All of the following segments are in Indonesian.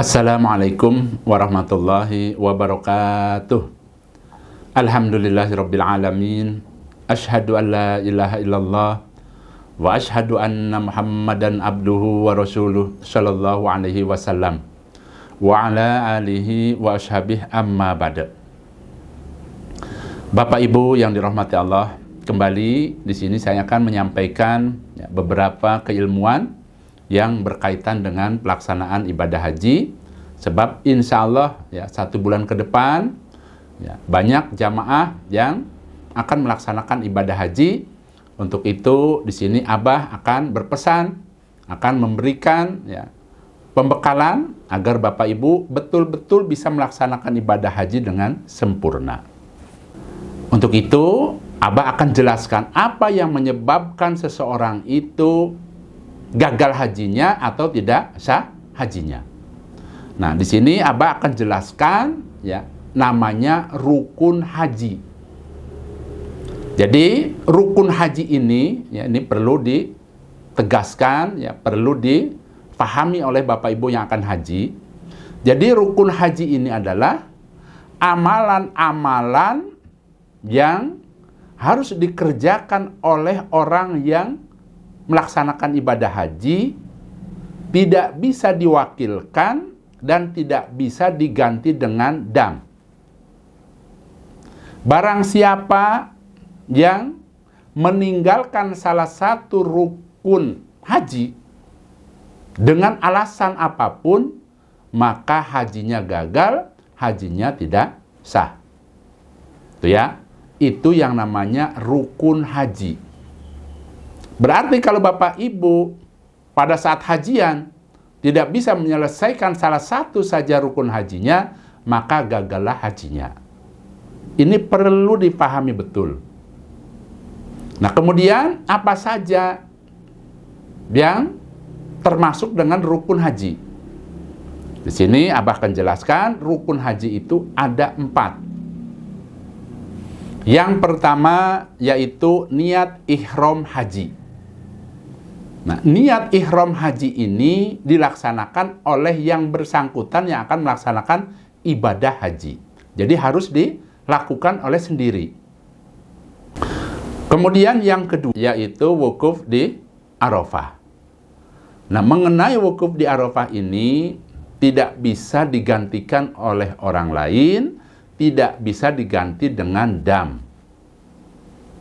Assalamualaikum warahmatullahi wabarakatuh. Alhamdulillahirabbil alamin. Asyhadu an la ilaha illallah wa asyhadu anna Muhammadan abduhu wa rasuluh sallallahu alaihi wasallam wa ala alihi wa ashabihi amma ba'da. Bapak Ibu yang dirahmati Allah, kembali di sini saya akan menyampaikan beberapa keilmuan yang berkaitan dengan pelaksanaan ibadah haji, sebab insya Allah 1 bulan ke depan banyak jamaah yang akan melaksanakan ibadah haji. Untuk itu di sini Abah akan berpesan, akan memberikan pembekalan agar Bapak Ibu betul-betul bisa melaksanakan ibadah haji dengan sempurna. Untuk itu Abah akan jelaskan apa yang menyebabkan seseorang itu gagal hajinya atau tidak sah hajinya. Nah, di sini Abah akan jelaskan namanya rukun haji. Jadi, rukun haji ini ini perlu ditegaskan, perlu dipahami oleh Bapak Ibu yang akan haji. Jadi, rukun haji ini adalah amalan-amalan yang harus dikerjakan oleh orang yang melaksanakan ibadah haji, tidak bisa diwakilkan dan tidak bisa diganti dengan dam. Barang siapa yang meninggalkan salah satu rukun haji dengan alasan apapun, maka hajinya gagal, hajinya tidak sah. Itu yang namanya rukun haji. Berarti kalau Bapak Ibu pada saat hajian tidak bisa menyelesaikan salah satu saja rukun hajinya, maka gagallah hajinya. Ini perlu dipahami betul. Nah, kemudian apa saja yang termasuk dengan rukun haji? Di sini Abah akan jelaskan rukun haji itu ada 4. Yang pertama yaitu niat ihram haji. Nah, niat ihram haji ini dilaksanakan oleh yang bersangkutan yang akan melaksanakan ibadah haji. Jadi harus dilakukan oleh sendiri. Kemudian yang kedua yaitu wukuf di Arafah. Nah, mengenai wukuf di Arafah ini tidak bisa digantikan oleh orang lain, tidak bisa diganti dengan dam.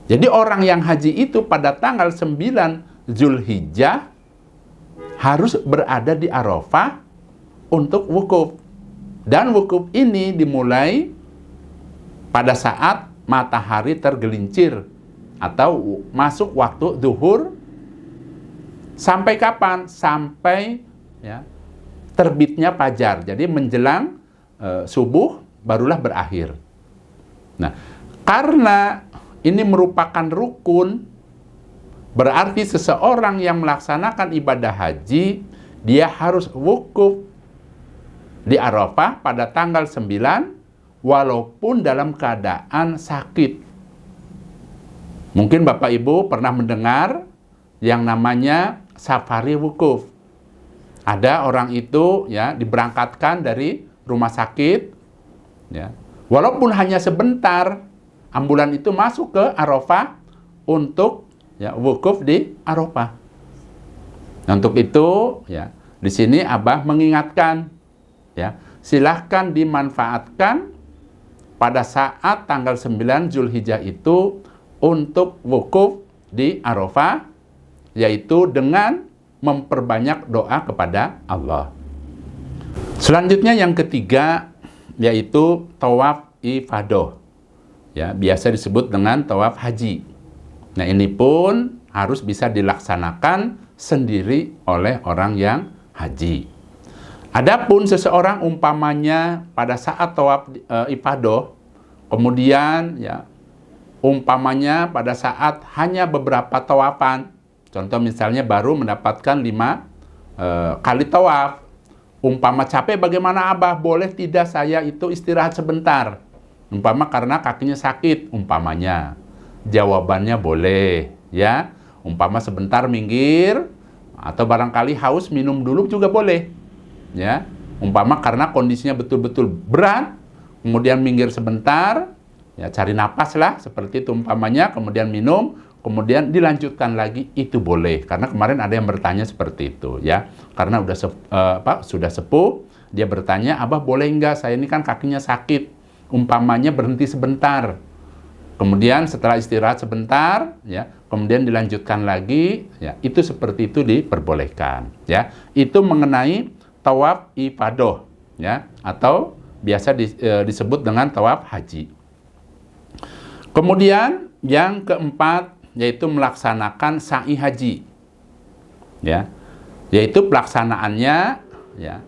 Jadi orang yang haji itu pada tanggal 9 Zulhijjah harus berada di Arafah untuk wukuf. Dan wukuf ini dimulai pada saat matahari tergelincir atau masuk waktu zuhur. Sampai kapan? Sampai terbitnya fajar. Jadi menjelang subuh barulah berakhir. Nah, karena ini merupakan rukun, berarti seseorang yang melaksanakan ibadah haji, dia harus wukuf di Arafah pada tanggal 9, walaupun dalam keadaan sakit. Mungkin Bapak Ibu pernah mendengar yang namanya safari wukuf. Ada orang itu diberangkatkan dari rumah sakit, walaupun hanya sebentar, ambulan itu masuk ke Arafah untuk wukuf di Arafah. Untuk itu, di sini Abah mengingatkan, silahkan dimanfaatkan pada saat tanggal 9 Zulhijjah itu untuk wukuf di Arafah, yaitu dengan memperbanyak doa kepada Allah. Selanjutnya yang ketiga, yaitu tawaf ifadah. Biasa disebut dengan tawaf haji. Nah, ini pun harus bisa dilaksanakan sendiri oleh orang yang haji. Adapun seseorang umpamanya pada saat tawaf ifadah, kemudian umpamanya pada saat hanya beberapa tawafan, contoh misalnya baru mendapatkan 5 kali tawaf, umpama capek bagaimana Abah? Boleh tidak saya itu istirahat sebentar? Umpama karena kakinya sakit, umpamanya. Jawabannya boleh, umpama sebentar minggir, atau barangkali haus minum dulu juga boleh, Umpama karena kondisinya betul-betul berat, kemudian minggir sebentar, ya cari napas lah, seperti itu umpamanya, kemudian minum, kemudian dilanjutkan lagi, itu boleh. Karena kemarin ada yang bertanya seperti itu, ya. Karena sudah sepuh, dia bertanya, Abah boleh nggak? Saya ini kan kakinya sakit, umpamanya berhenti sebentar. Kemudian setelah istirahat sebentar, ya, kemudian dilanjutkan lagi, ya, itu seperti itu diperbolehkan, ya. Itu mengenai tawaf ifadah, ya, atau biasa disebut dengan tawaf haji. Kemudian yang keempat yaitu melaksanakan sa'i haji, ya, yaitu pelaksanaannya, ya,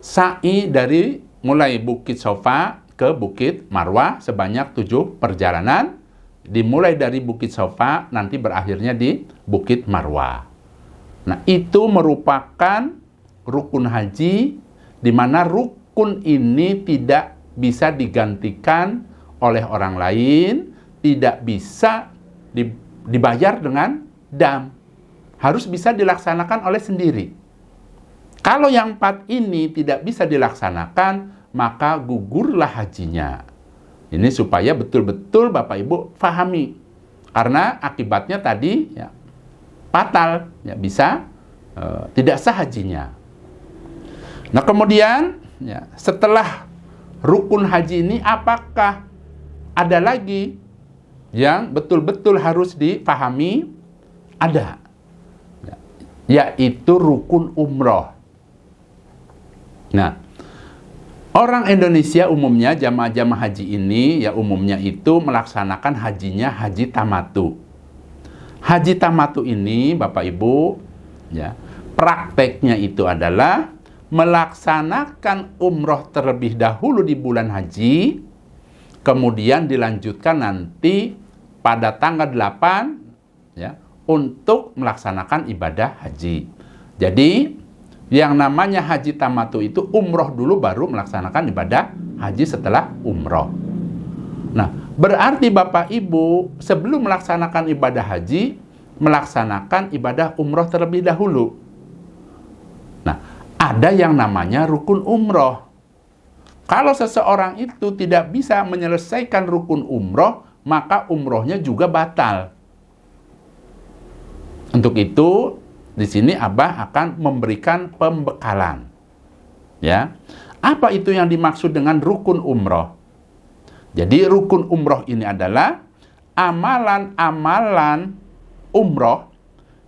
sa'i dari mulai Bukit Sofa ke Bukit Marwah sebanyak 7 perjalanan, dimulai dari Bukit Sofa nanti berakhirnya di Bukit Marwah. Nah, itu merupakan rukun haji, di mana rukun ini tidak bisa digantikan oleh orang lain, tidak bisa dibayar dengan dam, harus bisa dilaksanakan oleh sendiri. Kalau yang 4 ini tidak bisa dilaksanakan, maka gugurlah hajinya. Ini supaya betul-betul Bapak Ibu fahami. Karena akibatnya tadi, ya, fatal, ya, bisa tidak sah hajinya. Nah, kemudian, ya, setelah rukun haji ini, apakah ada lagi yang betul-betul harus dipahami? Ada, ya, yaitu rukun umroh. Nah, orang Indonesia umumnya, jamaah-jamaah haji ini, ya, umumnya itu melaksanakan hajinya haji tamatu. Haji tamatu ini, Bapak Ibu, ya, prakteknya itu adalah melaksanakan umroh terlebih dahulu di bulan haji, kemudian dilanjutkan nanti pada tanggal 8, ya, untuk melaksanakan ibadah haji. Jadi yang namanya haji tamatu itu umroh dulu baru melaksanakan ibadah haji setelah umroh. Nah, berarti Bapak Ibu sebelum melaksanakan ibadah haji, melaksanakan ibadah umroh terlebih dahulu. Nah, ada yang namanya rukun umroh. Kalau seseorang itu tidak bisa menyelesaikan rukun umroh, maka umrohnya juga batal. Untuk itu, di sini Abah akan memberikan pembekalan. Ya, apa itu yang dimaksud dengan rukun umroh? Jadi rukun umroh ini adalah amalan-amalan umroh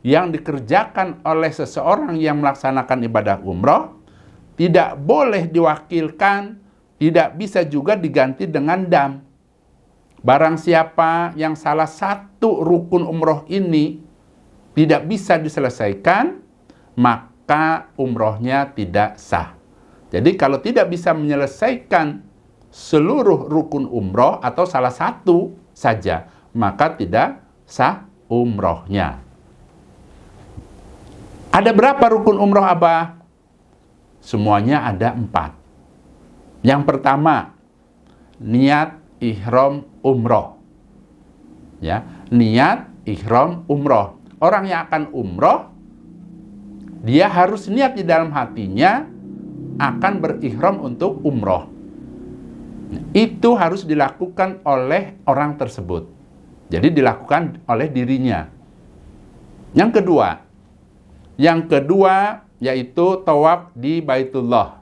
yang dikerjakan oleh seseorang yang melaksanakan ibadah umroh, tidak boleh diwakilkan, tidak bisa juga diganti dengan dam. Barang siapa yang salah satu rukun umroh ini tidak bisa diselesaikan, maka umrohnya tidak sah. Jadi kalau tidak bisa menyelesaikan seluruh rukun umroh atau salah satu saja, maka tidak sah umrohnya. Ada berapa rukun umroh, Abah? Semuanya ada 4. Yang pertama, niat ihram umroh. Ya, niat ihram umroh. Orang yang akan umroh, dia harus niat di dalam hatinya akan berihram untuk umroh. Itu harus dilakukan oleh orang tersebut. Jadi dilakukan oleh dirinya. Yang kedua yaitu tawaf di Baitullah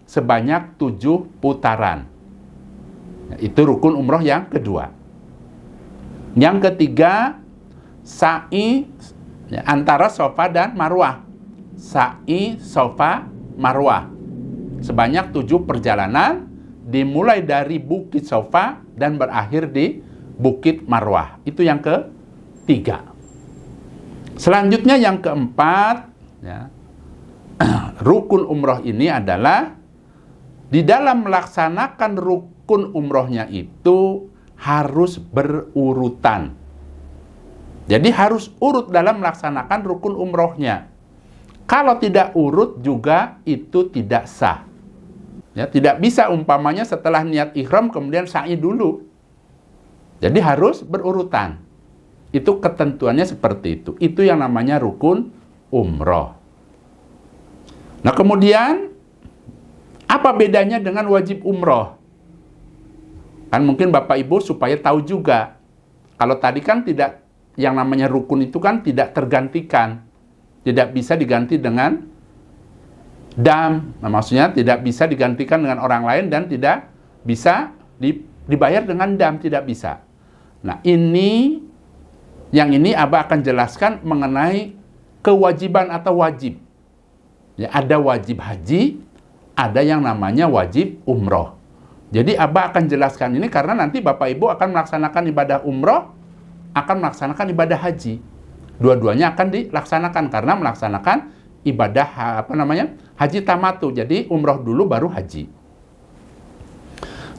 sebanyak 7 putaran. Itu rukun umroh yang kedua. Yang ketiga, sa'i antara Sofa dan Marwah. Sa'i Sofa Marwah sebanyak 7 perjalanan, dimulai dari Bukit Sofa dan berakhir di Bukit Marwah. Itu yang ketiga. Selanjutnya yang keempat, ya, rukun umroh ini adalah di dalam melaksanakan rukun umrohnya itu harus berurutan. Jadi harus urut dalam melaksanakan rukun umrohnya. Kalau tidak urut juga itu tidak sah. Ya, tidak bisa umpamanya setelah niat ihram kemudian sa'i dulu. Jadi harus berurutan. Itu ketentuannya seperti itu. Itu yang namanya rukun umroh. Nah, kemudian Apa bedanya dengan wajib umroh? Kan mungkin Bapak Ibu supaya tahu juga. Kalau tadi kan tidak, yang namanya rukun itu kan tidak tergantikan. Tidak bisa diganti dengan dam. Nah, maksudnya tidak bisa digantikan dengan orang lain dan tidak bisa dibayar dengan dam, tidak bisa. Nah, yang ini Abah akan jelaskan mengenai kewajiban atau wajib. Ya, ada wajib haji, ada yang namanya wajib umroh. Jadi Abah akan jelaskan ini karena nanti Bapak Ibu akan melaksanakan ibadah umroh, akan melaksanakan ibadah haji. Dua-duanya akan dilaksanakan karena melaksanakan ibadah haji tamatu. Jadi umroh dulu baru haji.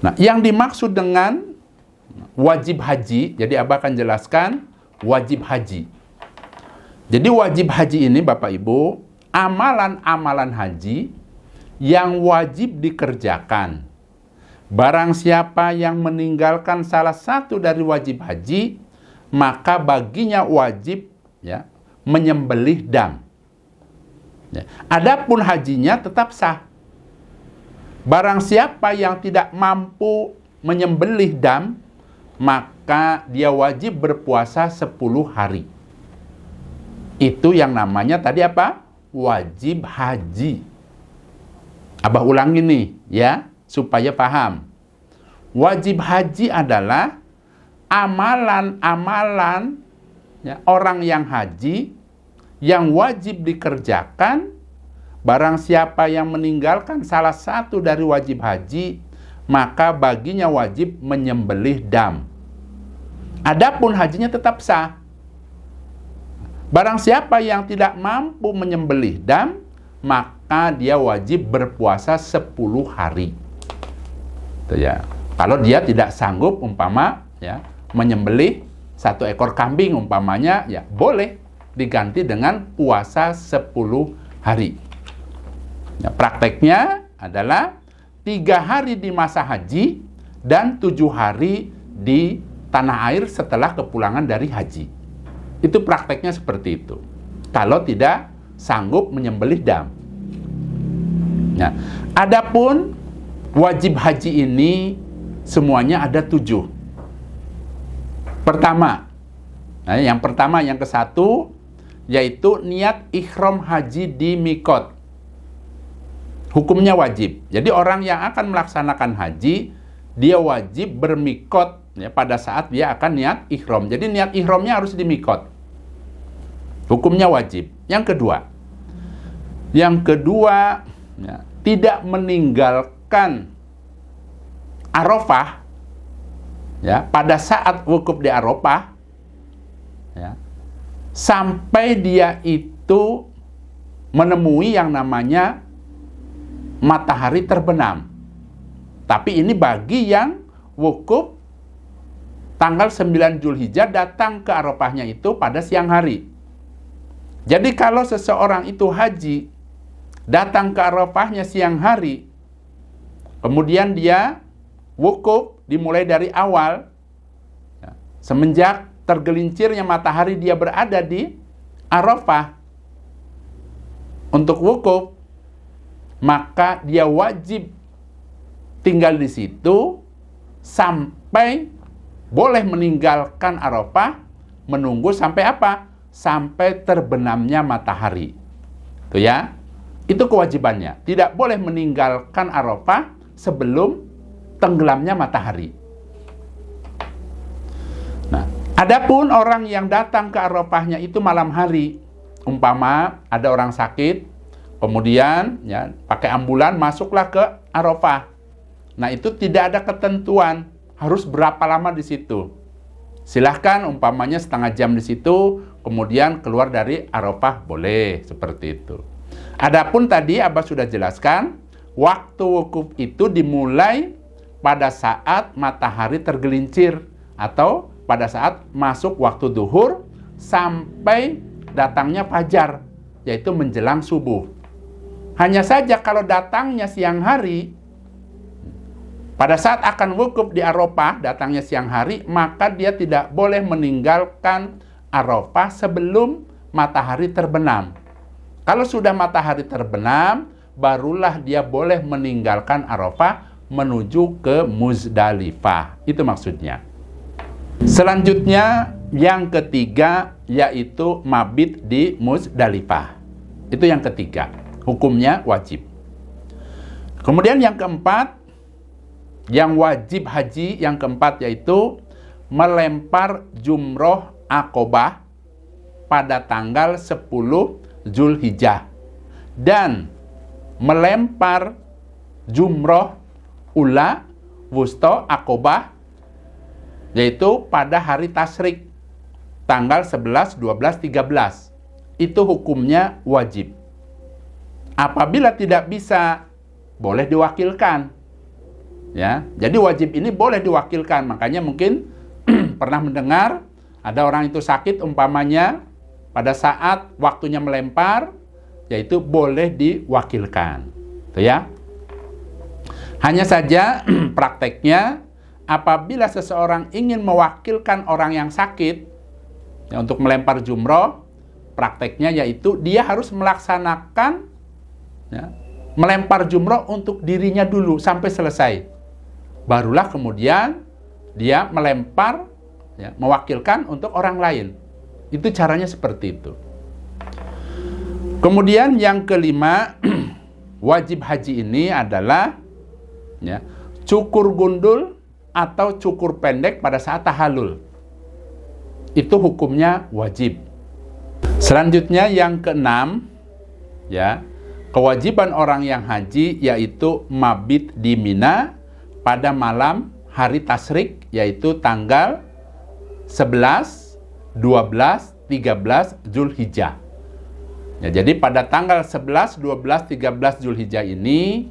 Nah, yang dimaksud dengan wajib haji, jadi Abah akan jelaskan wajib haji. Jadi wajib haji ini Bapak Ibu, amalan-amalan haji yang wajib dikerjakan. Barang siapa yang meninggalkan salah satu dari wajib haji, maka baginya wajib menyembelih dam. Adapun hajinya tetap sah. Barang siapa yang tidak mampu menyembelih dam, maka dia wajib berpuasa 10 hari. Itu yang namanya tadi apa? Wajib haji. Abah ulangi nih ya, supaya paham. Wajib haji adalah amalan-amalan orang yang haji yang wajib dikerjakan. Barang siapa yang meninggalkan salah satu dari wajib haji, maka baginya wajib menyembelih dam. Adapun hajinya tetap sah. Barang siapa yang tidak mampu menyembelih dam, maka dia wajib berpuasa 10 hari. Itu ya. Kalau dia tidak sanggup menyembelih 1 ekor kambing umpamanya, ya boleh diganti dengan puasa 10 hari. Ya, prakteknya adalah 3 hari di masa haji dan 7 hari di tanah air setelah kepulangan dari haji. Itu prakteknya seperti itu. Kalau tidak sanggup menyembelih dam. Nah, adapun wajib haji ini semuanya ada 7. Pertama, yang ke-1 yaitu niat ihram haji di mikot. Hukumnya wajib. Jadi orang yang akan melaksanakan haji, dia wajib bermikot pada saat dia akan niat ihram. Jadi niat ihramnya harus di mikot. Hukumnya wajib. Yang kedua, tidak meninggalkan Arafah pada saat wukuf di Arafah sampai dia itu menemui yang namanya matahari terbenam. Tapi ini bagi yang wukuf tanggal 9 Zulhijjah datang ke Arafahnya itu pada siang hari. Jadi kalau seseorang itu haji datang ke Arafahnya siang hari, kemudian dia wukuf dimulai dari awal, semenjak tergelincirnya matahari dia berada di Arafah untuk wukuf, maka dia wajib tinggal di situ sampai boleh meninggalkan Arafah, menunggu sampai apa? Sampai terbenamnya matahari. Itu ya. Itu kewajibannya. Tidak boleh meninggalkan Arafah sebelum tenggelamnya matahari. Nah, adapun orang yang datang ke Arafahnya itu malam hari, umpama ada orang sakit, kemudian pakai ambulan masuklah ke Arafah. Nah, itu tidak ada ketentuan harus berapa lama di situ. Silahkan umpamanya setengah jam di situ, kemudian keluar dari Arafah, boleh seperti itu. Adapun tadi Abah sudah jelaskan, waktu wukuf itu dimulai pada saat matahari tergelincir atau pada saat masuk waktu duhur sampai datangnya fajar, yaitu menjelang subuh. Hanya saja kalau datangnya siang hari, pada saat akan wukuf di Arafah, datangnya siang hari, maka dia tidak boleh meninggalkan Arafah sebelum matahari terbenam. Kalau sudah matahari terbenam, barulah dia boleh meninggalkan Arafah menuju ke Muzdalifah. Itu maksudnya. Selanjutnya yang ketiga yaitu mabit di Muzdalifah. Itu yang ketiga, hukumnya wajib. Kemudian yang keempat, yang wajib haji yang keempat yaitu melempar jumroh Aqobah pada tanggal 10 Zulhijjah dan melempar jumroh ula wusta Aqobah yaitu pada hari tasyrik tanggal 11, 12, 13. Itu hukumnya wajib. Apabila tidak bisa, boleh diwakilkan. Ya, jadi wajib ini boleh diwakilkan. Makanya mungkin pernah mendengar ada orang itu sakit umpamanya pada saat waktunya melempar, yaitu boleh diwakilkan. Itu ya. Hanya saja prakteknya apabila seseorang ingin mewakilkan orang yang sakit ya, untuk melempar jumroh, prakteknya yaitu dia harus melaksanakan ya, melempar jumroh untuk dirinya dulu sampai selesai. Barulah kemudian dia melempar ya, mewakilkan untuk orang lain. Itu caranya seperti itu. Kemudian yang kelima, wajib haji ini adalah ya, cukur gundul atau cukur pendek pada saat tahallul. Itu hukumnya wajib. Selanjutnya yang keenam, ya, kewajiban orang yang haji yaitu mabit di Mina pada malam hari tasyrik yaitu tanggal 11, 12, 13 Zulhijjah. Ya, jadi pada tanggal 11, 12, 13 Zulhijjah ini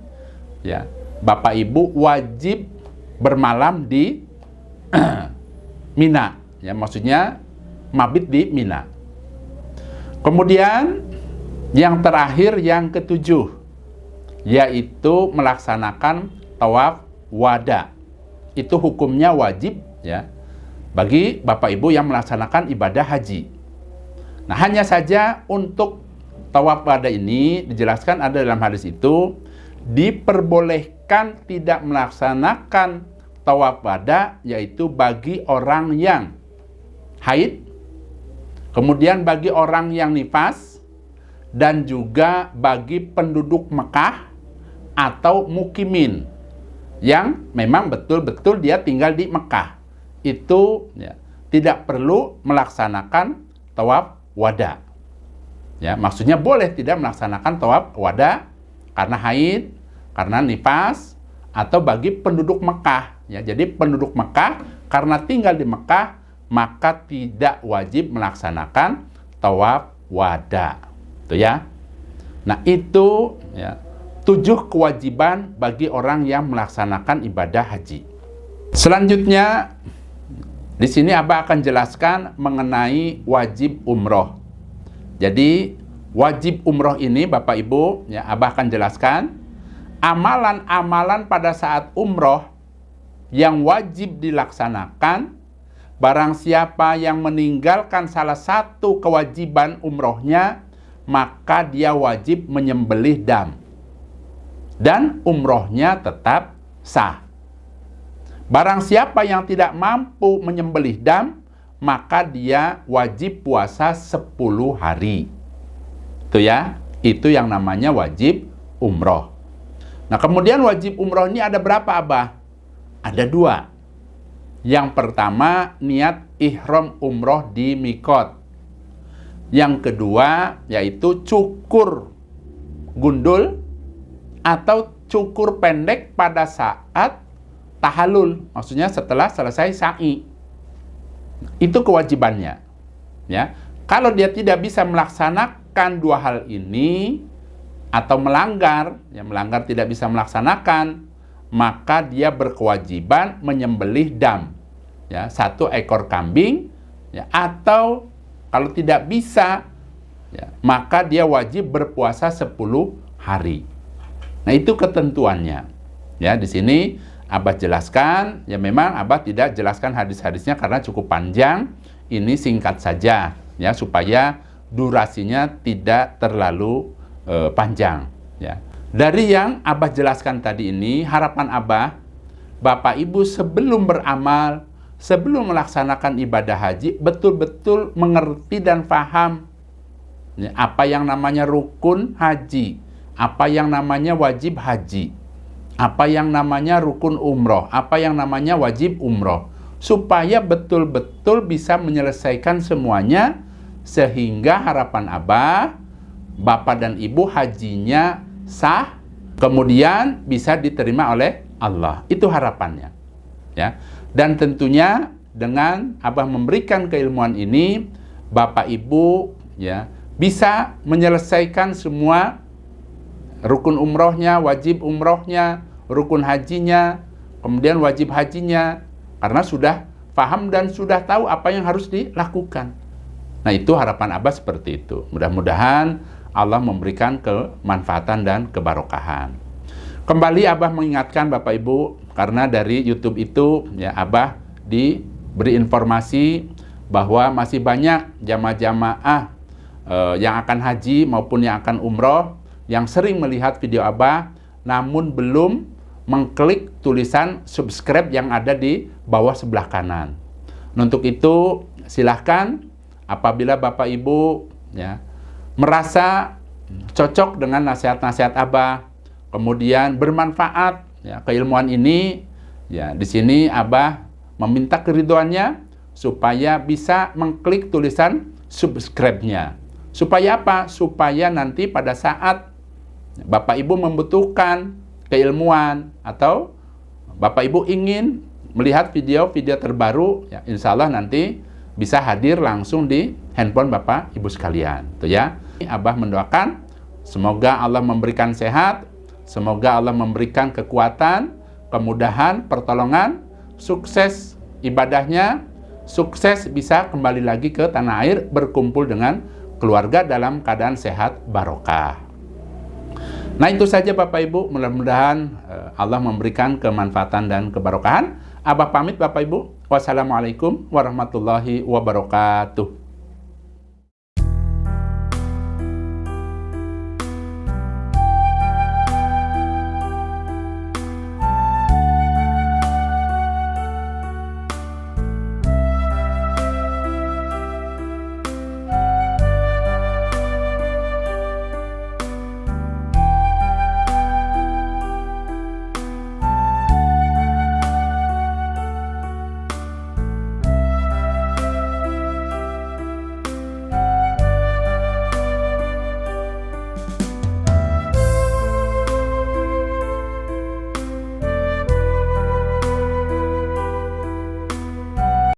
ya, Bapak Ibu wajib bermalam di Mina. Ya, maksudnya mabit di Mina. Kemudian yang terakhir yang ketujuh yaitu melaksanakan tawaf wada. Itu hukumnya wajib ya bagi Bapak Ibu yang melaksanakan ibadah haji. Nah, hanya saja untuk tawaf wada ini dijelaskan ada dalam hadis itu diperbolehkan tidak melaksanakan tawaf wada yaitu bagi orang yang haid, kemudian bagi orang yang nifas, dan juga bagi penduduk Mekah atau mukimin yang memang betul-betul dia tinggal di Mekah. Itu ya, tidak perlu melaksanakan tawaf wada. Ya, maksudnya boleh tidak melaksanakan tawaf wada karena haid, karena nifas, atau bagi penduduk Mekah. Ya, jadi penduduk Mekah karena tinggal di Mekah maka tidak wajib melaksanakan tawaf wada. Itu ya. Nah, itu ya 7 kewajiban bagi orang yang melaksanakan ibadah haji. Selanjutnya di sini Abah akan jelaskan mengenai wajib umroh. Jadi wajib umroh ini Bapak Ibu ya Abah akan jelaskan amalan-amalan pada saat umroh yang wajib dilaksanakan. Barang siapa yang meninggalkan salah satu kewajiban umrohnya, maka dia wajib menyembelih dam. Dan umrohnya tetap sah. Barang siapa yang tidak mampu menyembelih dam, maka dia wajib puasa 10 hari. Itu ya, itu yang namanya wajib umroh. Nah, kemudian wajib umroh ini ada berapa, Abah? Ada 2. Yang pertama, niat ihram umroh di mikot. Yang kedua, yaitu cukur gundul atau cukur pendek pada saat tahallul. Maksudnya setelah selesai sa'i. Itu kewajibannya. Ya. Kalau dia tidak bisa melaksanakan 2 hal ini, atau melanggar tidak bisa melaksanakan, maka dia berkewajiban menyembelih dam, ya, 1 ekor kambing, ya, atau kalau tidak bisa, ya, maka dia wajib berpuasa 10 hari. Nah, itu ketentuannya. Ya, di sini Abah jelaskan, ya memang Abah tidak jelaskan hadis-hadisnya karena cukup panjang. Ini singkat saja, ya, supaya durasinya tidak terlalu panjang. Ya. Dari yang Abah jelaskan tadi ini, harapan Abah, Bapak Ibu sebelum beramal, sebelum melaksanakan ibadah haji, betul-betul mengerti dan paham apa yang namanya rukun haji, apa yang namanya wajib haji, apa yang namanya rukun umroh, apa yang namanya wajib umroh, supaya betul-betul bisa menyelesaikan semuanya, sehingga harapan Abah, Bapak dan Ibu hajinya sah, kemudian bisa diterima oleh Allah. Itu harapannya. Ya. Dan tentunya dengan Abah memberikan keilmuan ini, Bapak Ibu ya bisa menyelesaikan semua rukun umrohnya, wajib umrohnya, rukun hajinya, kemudian wajib hajinya, karena sudah paham dan sudah tahu apa yang harus dilakukan. Nah, itu harapan Abah seperti itu. Mudah-mudahan Allah memberikan kemanfaatan dan kebarokahan. Kembali Abah mengingatkan Bapak Ibu, karena dari YouTube itu ya Abah diberi informasi bahwa masih banyak jamaah-jamaah yang akan haji maupun yang akan umroh yang sering melihat video Abah namun belum mengklik tulisan subscribe yang ada di bawah sebelah kanan. Untuk itu silahkan apabila Bapak Ibu ya merasa cocok dengan nasihat-nasihat Abah, kemudian bermanfaat ya keilmuan ini, ya di sini Abah meminta keridhoannya supaya bisa mengklik tulisan subscribe-nya. Supaya apa? Supaya nanti pada saat Bapak Ibu membutuhkan keilmuan atau Bapak Ibu ingin melihat video-video terbaru, ya insya Allah nanti bisa hadir langsung di handphone Bapak Ibu sekalian. Itu ya. Abah mendoakan semoga Allah memberikan sehat, semoga Allah memberikan kekuatan, kemudahan, pertolongan, sukses ibadahnya, sukses bisa kembali lagi ke tanah air, berkumpul dengan keluarga dalam keadaan sehat barokah. Nah, itu saja Bapak Ibu, mudah-mudahan Allah memberikan kemanfaatan dan kebarokahan. Abah pamit Bapak Ibu. Wassalamualaikum warahmatullahi wabarakatuh.